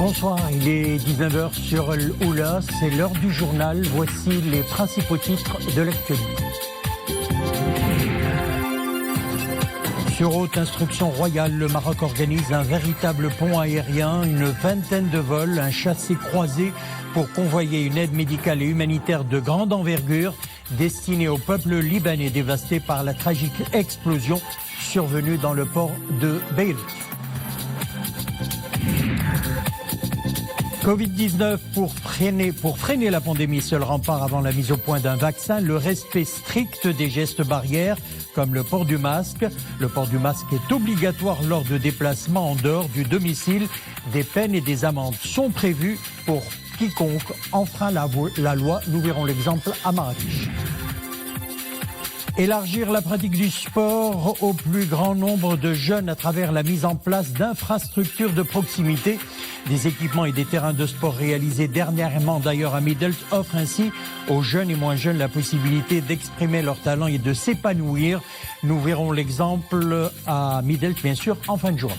Bonsoir, il est 19h sur Oula, c'est l'heure du journal. Voici les principaux titres de l'actualité. Sur haute instruction royale, le Maroc organise un véritable pont aérien, une vingtaine de vols, un chassé-croisé pour convoyer une aide médicale et humanitaire de grande envergure destinée au peuple libanais dévasté par la tragique explosion survenue dans le port de Beyrouth. Covid-19 pour freiner la pandémie, seul rempart avant la mise au point d'un vaccin, le respect strict des gestes barrières comme le port du masque. Le port du masque est obligatoire lors de déplacements en dehors du domicile. Des peines et des amendes sont prévues pour quiconque enfreint la loi. Nous verrons l'exemple à Marrakech. Élargir la pratique du sport au plus grand nombre de jeunes à travers la mise en place d'infrastructures de proximité. Des équipements et des terrains de sport réalisés dernièrement d'ailleurs à Middelst offrent ainsi aux jeunes et moins jeunes la possibilité d'exprimer leur talent et de s'épanouir. Nous verrons l'exemple à Middelst, bien sûr, en fin de journée.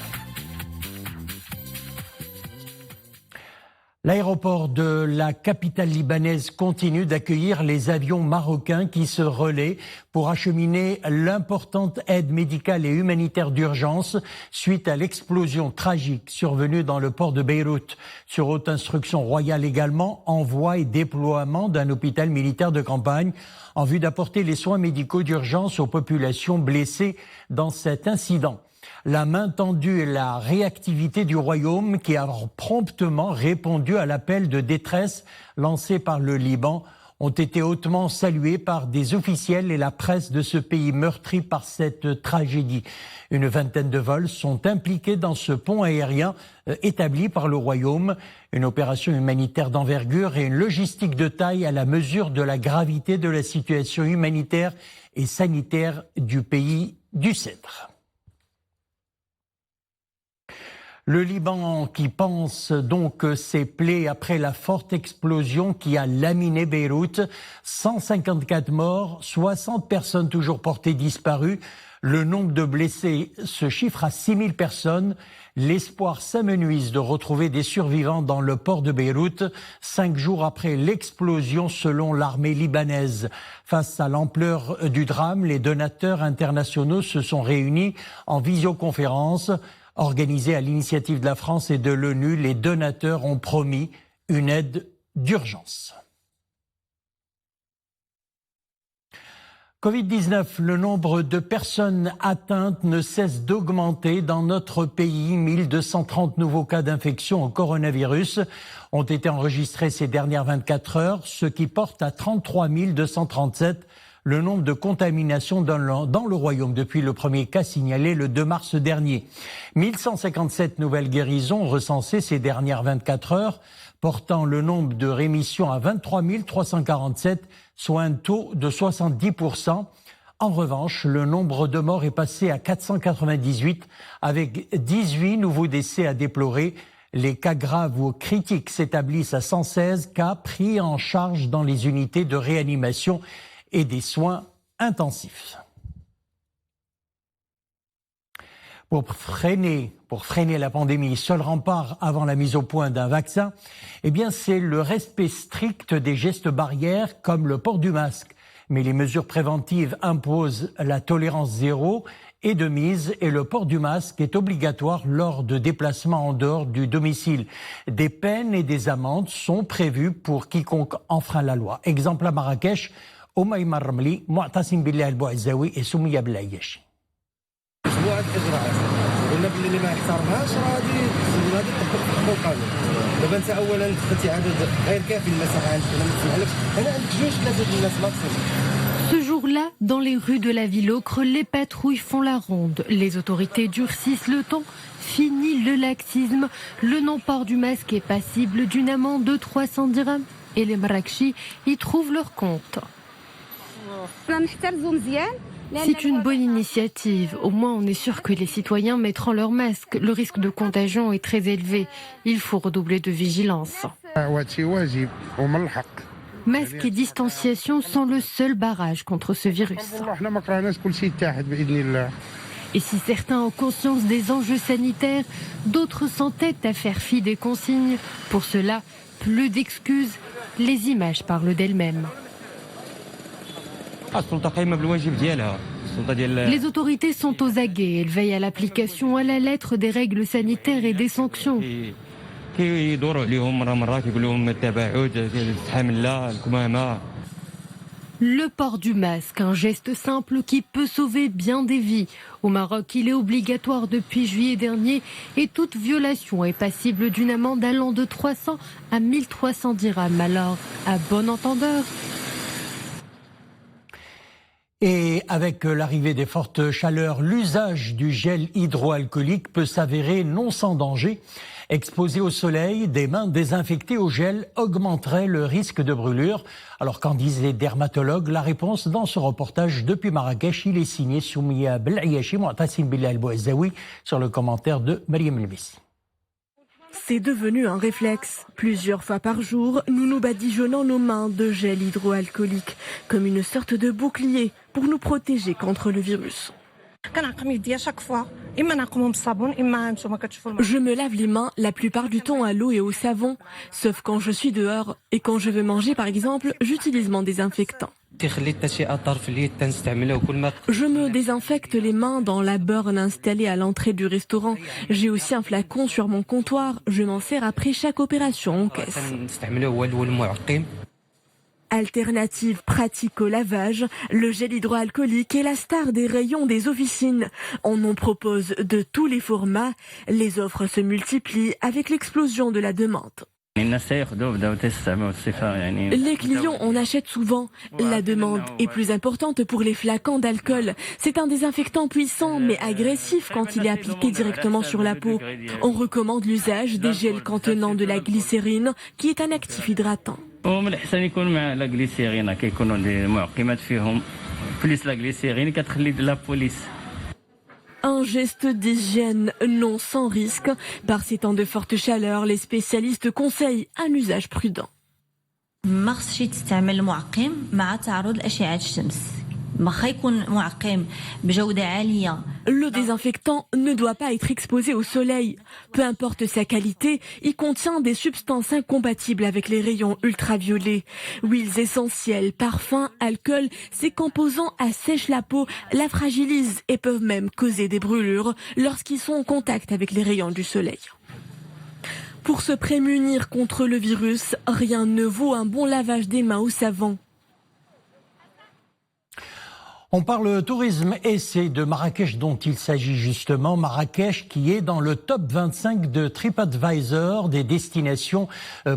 L'aéroport de la capitale libanaise continue d'accueillir les avions marocains qui se relaient pour acheminer l'importante aide médicale et humanitaire d'urgence suite à l'explosion tragique survenue dans le port de Beyrouth. Sur haute instruction royale également, envoi et déploiement d'un hôpital militaire de campagne en vue d'apporter les soins médicaux d'urgence aux populations blessées dans cet incident. La main tendue et la réactivité du Royaume qui a promptement répondu à l'appel de détresse lancé par le Liban ont été hautement salués par des officiels et la presse de ce pays meurtri par cette tragédie. Une vingtaine de vols sont impliqués dans ce pont aérien établi par le Royaume. Une opération humanitaire d'envergure et une logistique de taille à la mesure de la gravité de la situation humanitaire et sanitaire du pays du Cèdre. Le Liban qui pense donc ses plaies après la forte explosion qui a laminé Beyrouth. 154 morts, 60 personnes toujours portées disparues. Le nombre de blessés se chiffre à 6000 personnes. L'espoir s'amenuise de retrouver des survivants dans le port de Beyrouth, 5 jours après l'explosion selon l'armée libanaise. Face à l'ampleur du drame, les donateurs internationaux se sont réunis en visioconférence. Organisée à l'initiative de la France et de l'ONU, les donateurs ont promis une aide d'urgence. Covid-19, le nombre de personnes atteintes ne cesse d'augmenter dans notre pays. 1230 nouveaux cas d'infection au coronavirus ont été enregistrés ces dernières 24 heures, ce qui porte à 33 237 le nombre de contaminations dans le Royaume depuis le premier cas signalé le 2 mars dernier. 1157 nouvelles guérisons recensées ces dernières 24 heures, portant le nombre de rémissions à 23 347, soit un taux de 70%. En revanche, le nombre de morts est passé à 498, avec 18 nouveaux décès à déplorer. Les cas graves ou critiques s'établissent à 116 cas pris en charge dans les unités de réanimation et des soins intensifs. Pour freiner la pandémie, seul rempart avant la mise au point d'un vaccin, eh bien c'est le respect strict des gestes barrières comme le port du masque. Mais les mesures préventives imposent la tolérance zéro et de mise et le port du masque est obligatoire lors de déplacements en dehors du domicile. Des peines et des amendes sont prévues pour quiconque enfreint la loi. Exemple à Marrakech, Oumaïma Ramli, Mu'tasim Billah al-Bouazaoui et Soumiya Belayashi. مجموعه اجراءات قلنا باللي ما يحترمهاش غادي تطبق حكم القانون. دابا انت اولا دخلتي عدد غير كافي المساحه عندك انا ما نسمحلكش هنا عندك جوج ثلاثه الناس ماكسيموم. Ce jour-là, dans les rues de la ville Ocre, les patrouilles font la ronde. Les autorités durcissent le ton. Fini le laxisme. Le non-port du masque est passible d'une amende de 300 dirhams. Et les Marrakechis y trouvent leur compte. C'est une bonne initiative. Au moins, on est sûr que les citoyens mettront leur masque. Le risque de contagion est très élevé. Il faut redoubler de vigilance. Masque et distanciation sont le seul barrage contre ce virus. Et si certains ont conscience des enjeux sanitaires, d'autres s'entêtent à faire fi des consignes. Pour cela, plus d'excuses, les images parlent d'elles-mêmes. Les autorités sont aux aguets, elles veillent à l'application à la lettre des règles sanitaires et des sanctions. Le port du masque, un geste simple qui peut sauver bien des vies. Au Maroc, il est obligatoire depuis juillet dernier et toute violation est passible d'une amende allant de 300 à 1300 dirhams. Alors, à bon entendeur. Et avec l'arrivée des fortes chaleurs, l'usage du gel hydroalcoolique peut s'avérer non sans danger. Exposé au soleil, des mains désinfectées au gel augmenteraient le risque de brûlure. Alors qu'en disent les dermatologues? La réponse dans ce reportage depuis Marrakech. Il est signé Soumia Bel'ayachi, Mu'tasim Bilal Bouazaoui, sur le commentaire de Mariam Elbissi. C'est devenu un réflexe. Plusieurs fois par jour, nous nous badigeonnons nos mains de gel hydroalcoolique, comme une sorte de bouclier pour nous protéger contre le virus. Je me lave les mains la plupart du temps à l'eau et au savon, sauf quand je suis dehors et quand je veux manger par exemple, j'utilise mon désinfectant. Je me désinfecte les mains dans la borne installée à l'entrée du restaurant. J'ai aussi un flacon sur mon comptoir, je m'en sers après chaque opération en caisse. Alternative pratique au lavage, le gel hydroalcoolique est la star des rayons des officines. On en propose de tous les formats. Les offres se multiplient avec l'explosion de la demande. Les clients en achètent souvent. La demande est plus importante pour les flacons d'alcool. C'est un désinfectant puissant mais agressif quand il est appliqué directement sur la peau. On recommande l'usage des gels contenant de la glycérine qui est un actif hydratant. Un geste d'hygiène non sans risque. Par ces temps de forte chaleur, les spécialistes conseillent un usage prudent. Le désinfectant ne doit pas être exposé au soleil. Peu importe sa qualité, il contient des substances incompatibles avec les rayons ultraviolets. Huiles essentielles, parfums, alcool, ces composants assèchent la peau, la fragilisent et peuvent même causer des brûlures lorsqu'ils sont en contact avec les rayons du soleil. Pour se prémunir contre le virus, rien ne vaut un bon lavage des mains au savon. On parle tourisme et c'est de Marrakech dont il s'agit justement. Marrakech qui est dans le top 25 de TripAdvisor des destinations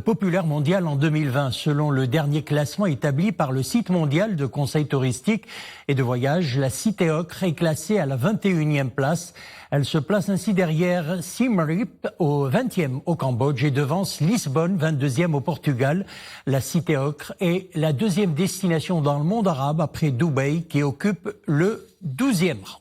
populaires mondiales en 2020. Selon le dernier classement établi par le site mondial de conseil touristique et de voyage, la cité ocre est classée à la 21e place. Elle se place ainsi derrière Siem Reap au 20e au Cambodge et devance Lisbonne, 22e au Portugal. La cité ocre est la deuxième destination dans le monde arabe après Dubaï qui occupe le 12e rang.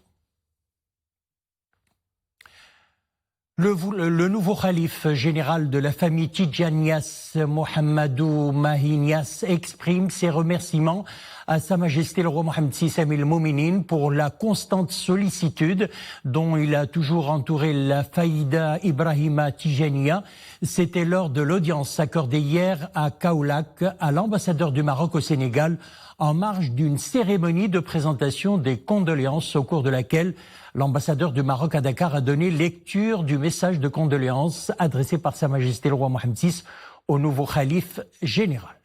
Le nouveau calife général de la famille Tidjanias, Mohamedou Mahi Niasse, exprime ses remerciements à Sa Majesté le roi Mohammed VI Amir al-Mouminin pour la constante sollicitude dont il a toujours entouré la Faïda Ibrahima Tidjania. C'était lors de l'audience accordée hier à Kaolack à l'ambassadeur du Maroc au Sénégal en marge d'une cérémonie de présentation des condoléances au cours de laquelle l'ambassadeur du Maroc à Dakar a donné lecture du message de condoléances adressé par Sa Majesté le roi Mohammed VI au nouveau calife général.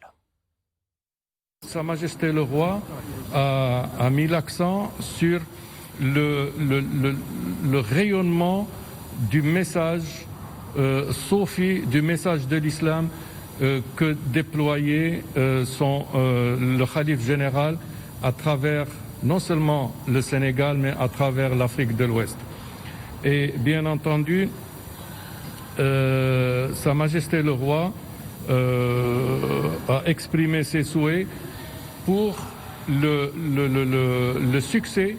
Sa Majesté le roi a mis l'accent sur le rayonnement du message Sophie, du message de l'islam que déployait le calife général à travers non seulement le Sénégal, mais à travers l'Afrique de l'Ouest. Et bien entendu, Sa Majesté le roi a exprimé ses souhaits pour le succès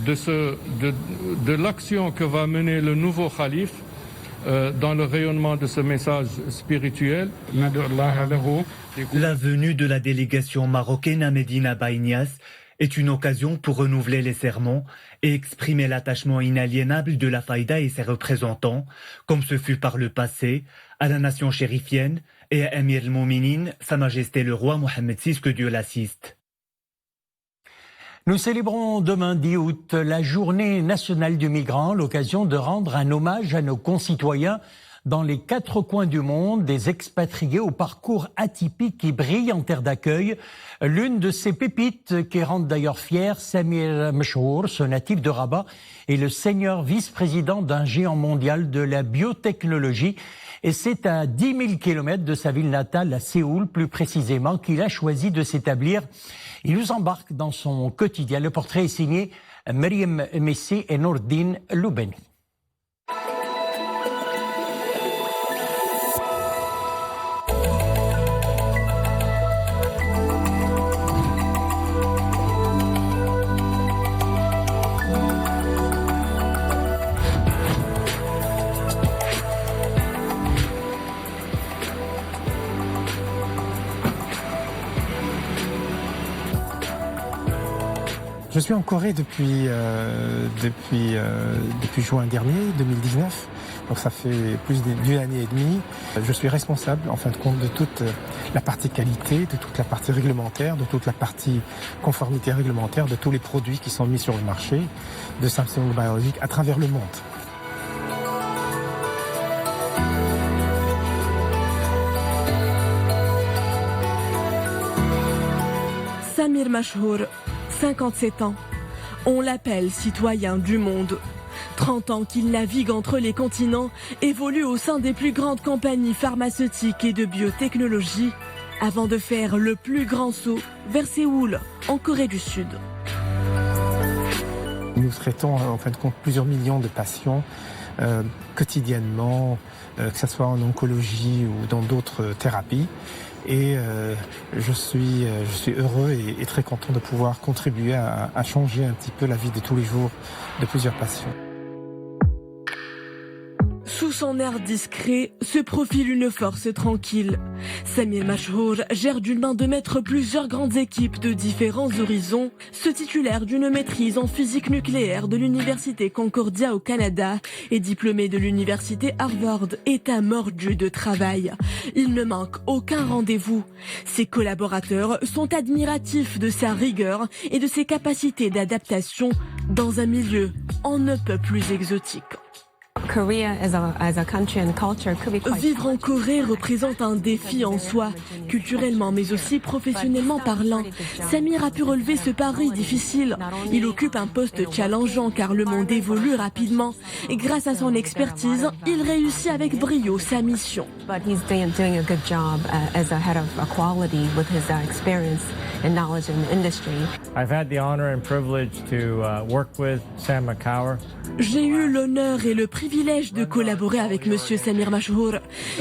de l'action que va mener le nouveau calife dans le rayonnement de ce message spirituel. La venue de la délégation marocaine à Medina Baye Niasse est une occasion pour renouveler les serments et exprimer l'attachement inaliénable de la Faïda et ses représentants, comme ce fut par le passé, à la nation chérifienne et à Amir al-Mouminin, Sa Majesté le roi Mohammed VI, que Dieu l'assiste. Nous célébrons demain 10 août la journée nationale du migrant, l'occasion de rendre un hommage à nos concitoyens dans les 4 coins du monde, des expatriés au parcours atypique qui brillent en terre d'accueil. L'une de ces pépites qui rendent d'ailleurs fier Samir Machhour, ce natif de Rabat, est le senior vice-président d'un géant mondial de la biotechnologie. Et c'est à 10 000 kilomètres de sa ville natale, à Séoul plus précisément, qu'il a choisi de s'établir. Il nous embarque dans son quotidien. Le portrait est signé Meriem Messi et Nourdine Loubeni. Je suis en Corée depuis juin dernier, 2019. Donc ça fait plus d'une année et demie. Je suis responsable, en fin de compte, de toute la partie qualité, de toute la partie réglementaire, de toute la partie conformité réglementaire, de tous les produits qui sont mis sur le marché de Samsung Biologics à travers le monde. Samir Machhour, 57 ans. On l'appelle citoyen du monde. 30 ans qu'il navigue entre les continents, évolue au sein des plus grandes compagnies pharmaceutiques et de biotechnologie, avant de faire le plus grand saut vers Séoul, en Corée du Sud. Nous traitons en fin de compte plusieurs millions de patients quotidiennement, que ce soit en oncologie ou dans d'autres thérapies. Et je suis heureux et très content de pouvoir contribuer à changer un petit peu la vie de tous les jours de plusieurs patients. Sous son air discret se profile une force tranquille. Samir Machhour gère d'une main de maître plusieurs grandes équipes de différents horizons. Ce titulaire d'une maîtrise en physique nucléaire de l'université Concordia au Canada et diplômé de l'université Harvard est un mordu de travail. Il ne manque aucun rendez-vous. Ses collaborateurs sont admiratifs de sa rigueur et de ses capacités d'adaptation dans un milieu on ne peut plus exotique. Vivre en Corée représente un défi en soi, culturellement mais aussi professionnellement parlant. Samir a pu relever ce pari difficile. Il occupe un poste challengeant car le monde évolue rapidement. Et grâce à son expertise, il réussit avec brio sa mission. J'ai eu l'honneur et le privilège de collaborer avec Monsieur Samir Machhour.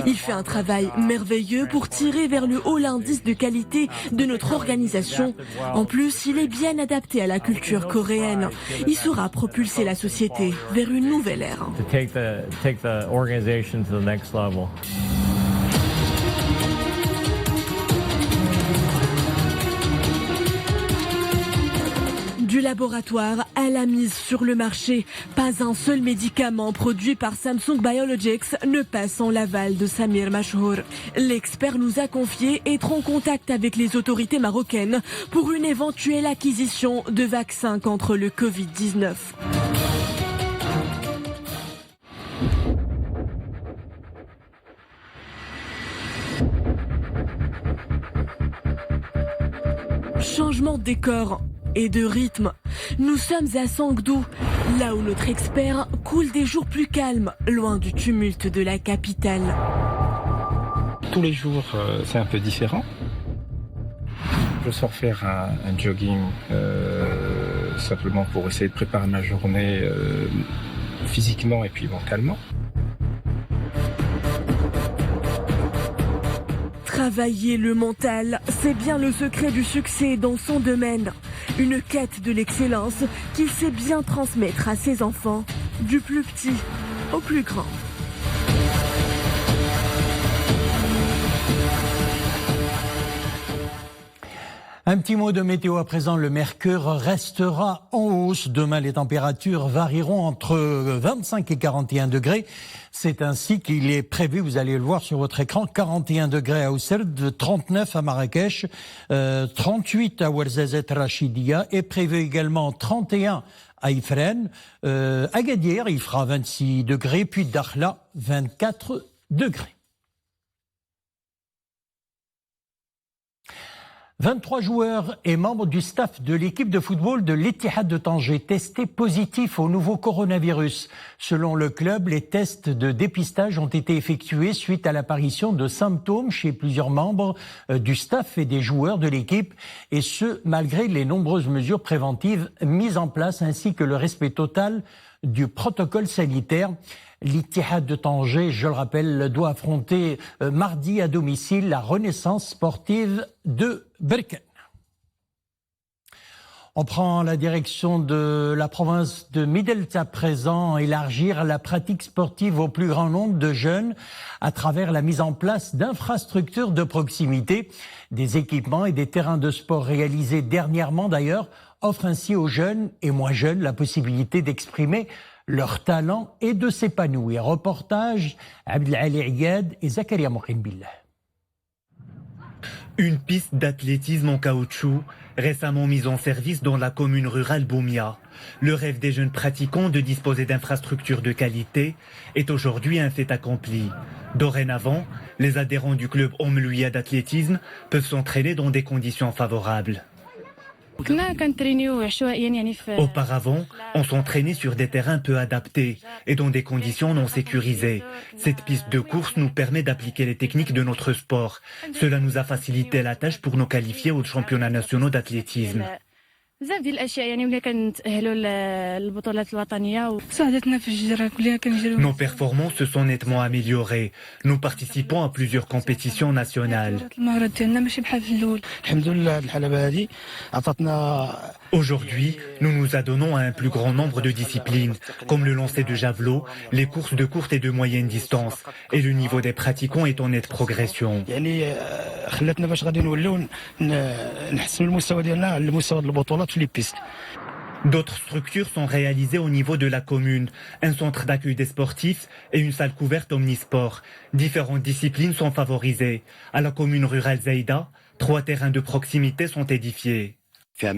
Il fait un travail merveilleux pour tirer vers le haut l'indice de qualité de notre organisation. En plus, il est bien adapté à la culture coréenne. Il saura propulser la société vers une nouvelle ère. Du laboratoire à la mise sur le marché, pas un seul médicament produit par Samsung Biologics ne passe sans l'aval de Samir Machhour. L'expert nous a confié être en contact avec les autorités marocaines pour une éventuelle acquisition de vaccins contre le Covid-19. Changement de décor et de rythme. Nous sommes à Sangdou, là où notre expert coule des jours plus calmes, loin du tumulte de la capitale. Tous les jours, c'est un peu différent. Je sors faire un jogging simplement pour essayer de préparer ma journée physiquement et puis mentalement. Travailler le mental, c'est bien le secret du succès dans son domaine. Une quête de l'excellence qu'il sait bien transmettre à ses enfants, du plus petit au plus grand. Un petit mot de météo à présent. Le mercure restera en hausse. Demain, les températures varieront entre 25 et 41 degrés. C'est ainsi qu'il est prévu, vous allez le voir sur votre écran, 41 degrés à Ousserd, 39 à Marrakech, 38 à Ouarzazate Rachidia et prévu également 31 à Ifrane. Agadir, il fera 26 degrés, puis Dakhla, 24 degrés. 23 joueurs et membres du staff de l'équipe de football de l'Ittihad de Tanger testés positifs au nouveau coronavirus. Selon le club, les tests de dépistage ont été effectués suite à l'apparition de symptômes chez plusieurs membres du staff et des joueurs de l'équipe, et ce, malgré les nombreuses mesures préventives mises en place ainsi que le respect total du protocole sanitaire. L'Ittihad de Tanger, je le rappelle, doit affronter mardi à domicile la Renaissance sportive de Berkane. On prend la direction de la province de Midelt à présent, élargir la pratique sportive au plus grand nombre de jeunes à travers la mise en place d'infrastructures de proximité. Des équipements et des terrains de sport réalisés dernièrement d'ailleurs offrent ainsi aux jeunes et moins jeunes la possibilité d'exprimer leur talent et de s'épanouir. Reportage Abdelali Iyad et Zakaria Moukhine-Billah. Une piste d'athlétisme en caoutchouc, récemment mise en service dans la commune rurale Boumia. Le rêve des jeunes pratiquants de disposer d'infrastructures de qualité est aujourd'hui un fait accompli. Dorénavant, les adhérents du club Omlouia d'athlétisme peuvent s'entraîner dans des conditions favorables. Auparavant, on s'entraînait sur des terrains peu adaptés et dans des conditions non sécurisées. Cette piste de course nous permet d'appliquer les techniques de notre sport. Cela nous a facilité la tâche pour nous qualifier aux championnats nationaux d'athlétisme. Nos performances se sont nettement améliorées. Nous participons à plusieurs compétitions nationales. Aujourd'hui, nous nous adonnons à un plus grand nombre de disciplines, comme le lancer de javelot, les courses de courte et de moyenne distance, et le niveau des pratiquants est en nette progression. D'autres structures sont réalisées au niveau de la commune, un centre d'accueil des sportifs et une salle couverte omnisport. Différentes disciplines sont favorisées. À la commune rurale Zaïda, 3 terrains de proximité sont édifiés. Des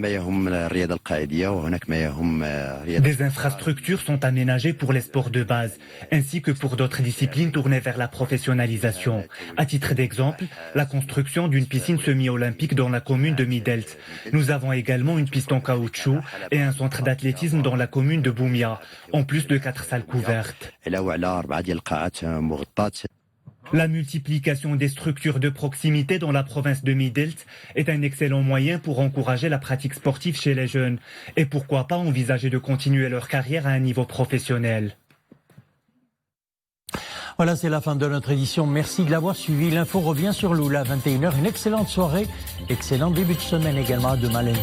infrastructures sont aménagées pour les sports de base, ainsi que pour d'autres disciplines tournées vers la professionnalisation. À titre d'exemple, la construction d'une piscine semi-olympique dans la commune de Midelt. Nous avons également une piste en caoutchouc et un centre d'athlétisme dans la commune de Boumia, en plus de 4 salles couvertes. La multiplication des structures de proximité dans la province de Midelt est un excellent moyen pour encourager la pratique sportive chez les jeunes et pourquoi pas envisager de continuer leur carrière à un niveau professionnel. Voilà, c'est la fin de notre édition. Merci de l'avoir suivi. L'info revient sur Lula à 21h. Une excellente soirée, excellent début de semaine également. À demain lundi.